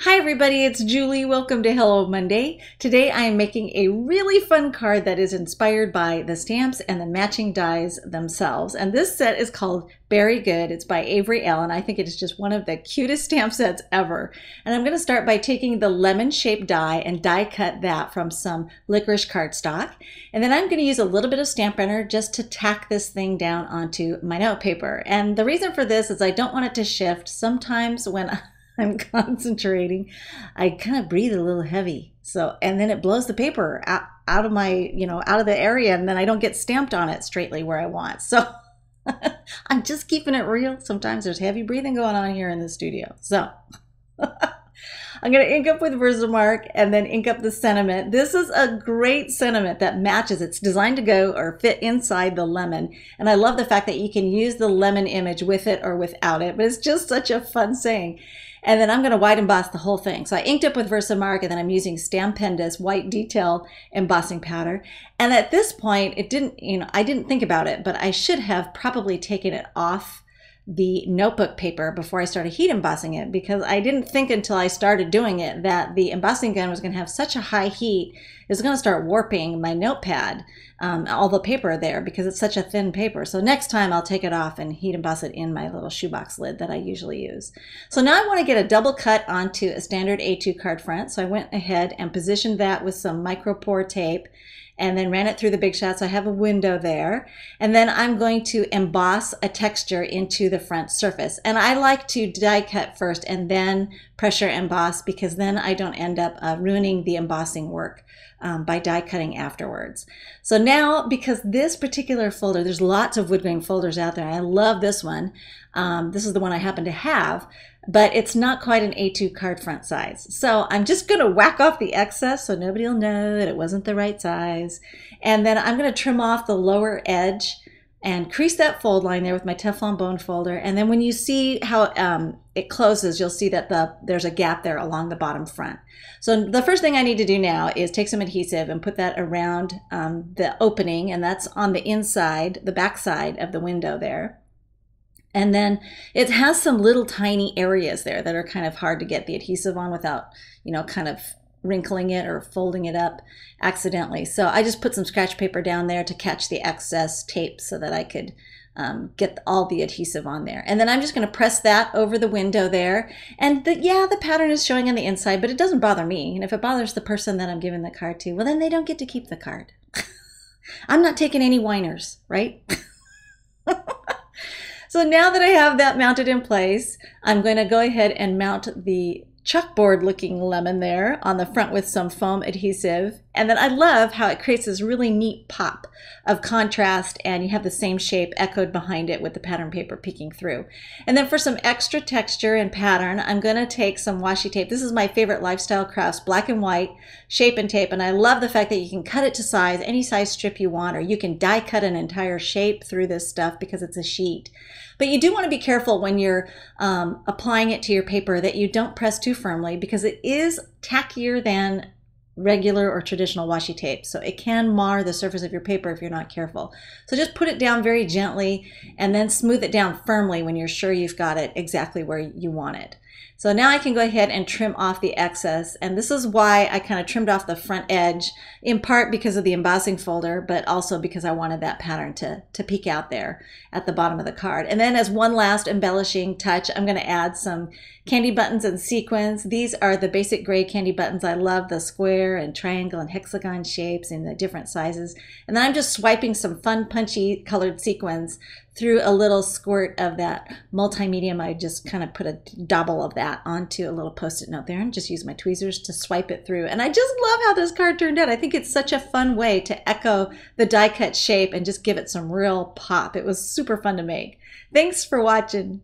Hi everybody, it's Julie. Welcome to Hello Monday. Today I am making a really fun card that is inspired by the stamps and the matching dies themselves. And this set is called Berry Good. It's by Avery Allen. I think it is just one of the cutest stamp sets ever. And I'm going to start by taking the lemon shaped die and die cut that from some licorice cardstock. And then I'm going to use a little bit of Stamp Runner just to tack this thing down onto my note paper. And the reason for this is I don't want it to shift. Sometimes when I'm concentrating, I kind of breathe a little heavy. And then it blows the paper out of my, out of the area, and then I don't get stamped on it straightly where I want. So I'm just keeping it real. Sometimes there's heavy breathing going on here in the studio. So I'm going to ink up with Versamark and then ink up the sentiment. This is a great sentiment that matches. It's designed to go or fit inside the lemon. And I love the fact that you can use the lemon image with it or without it, but it's just such a fun saying. And then I'm going to white emboss the whole thing. So I inked up with Versamark, and then I'm using Stampendous white detail embossing powder. And at this point, I didn't think about it, but I should have probably taken it off the notebook paper before I started heat embossing it, because I didn't think until I started doing it that the embossing gun was going to have such a high heat, it was going to start warping my notepad, all the paper there, because it's such a thin paper. So next time I'll take it off and heat emboss it in my little shoebox lid that I usually use. So now I want to get a double cut onto a standard A2 card front. So I went ahead and positioned that with some micropore tape, and then ran it through the Big Shot. So I have a window there. And then I'm going to emboss a texture into the front surface. And I like to die cut first and then pressure emboss, because then I don't end up ruining the embossing work by die cutting afterwards. So now, because this particular folder, there's lots of wood grain folders out there. I love this one. This is the one I happen to have, but it's not quite an A2 card front size. So I'm just going to whack off the excess so nobody will know that it wasn't the right size. And then I'm going to trim off the lower edge and crease that fold line there with my Teflon bone folder. And then when you see how it closes, you'll see that there's a gap there along the bottom front. So the first thing I need to do now is take some adhesive and put that around the opening, and that's on the inside, the back side of the window there. And then it has some little tiny areas there that are kind of hard to get the adhesive on without, kind of wrinkling it or folding it up accidentally. So I just put some scratch paper down there to catch the excess tape so that I could get all the adhesive on there. And then I'm just going to press that over the window there. And the pattern is showing on the inside, but it doesn't bother me. And if it bothers the person that I'm giving the card to, well, then they don't get to keep the card. I'm not taking any whiners, right? So now that I have that mounted in place, I'm going to go ahead and mount the chalkboard looking lemon there on the front with some foam adhesive. And then I love how it creates this really neat pop of contrast, and you have the same shape echoed behind it with the pattern paper peeking through. And then for some extra texture and pattern, I'm going to take some washi tape. This is my favorite Lifestyle Crafts black and white shape and tape, and I love the fact that you can cut it to size, any size strip you want, or you can die cut an entire shape through this stuff because it's a sheet. But you do want to be careful when you're applying it to your paper that you don't press too firmly, because it is tackier than regular or traditional washi tape. So it can mar the surface of your paper if you're not careful. So just put it down very gently and then smooth it down firmly when you're sure you've got it exactly where you want it. So now I can go ahead and trim off the excess, and this is why I kind of trimmed off the front edge, in part because of the embossing folder, but also because I wanted that pattern to peek out there at the bottom of the card. And then as one last embellishing touch, I'm going to add some candy buttons and sequins. These are the basic gray candy buttons. I love the square and triangle and hexagon shapes in the different sizes. And then I'm just swiping some fun punchy colored sequins through a little squirt of that multi-medium. I just kind of put a double of that onto a little post-it note there and just use my tweezers to swipe it through. And I just love how this card turned out. I think it's such a fun way to echo the die cut shape and just give it some real pop. It was super fun to make. Thanks for watching.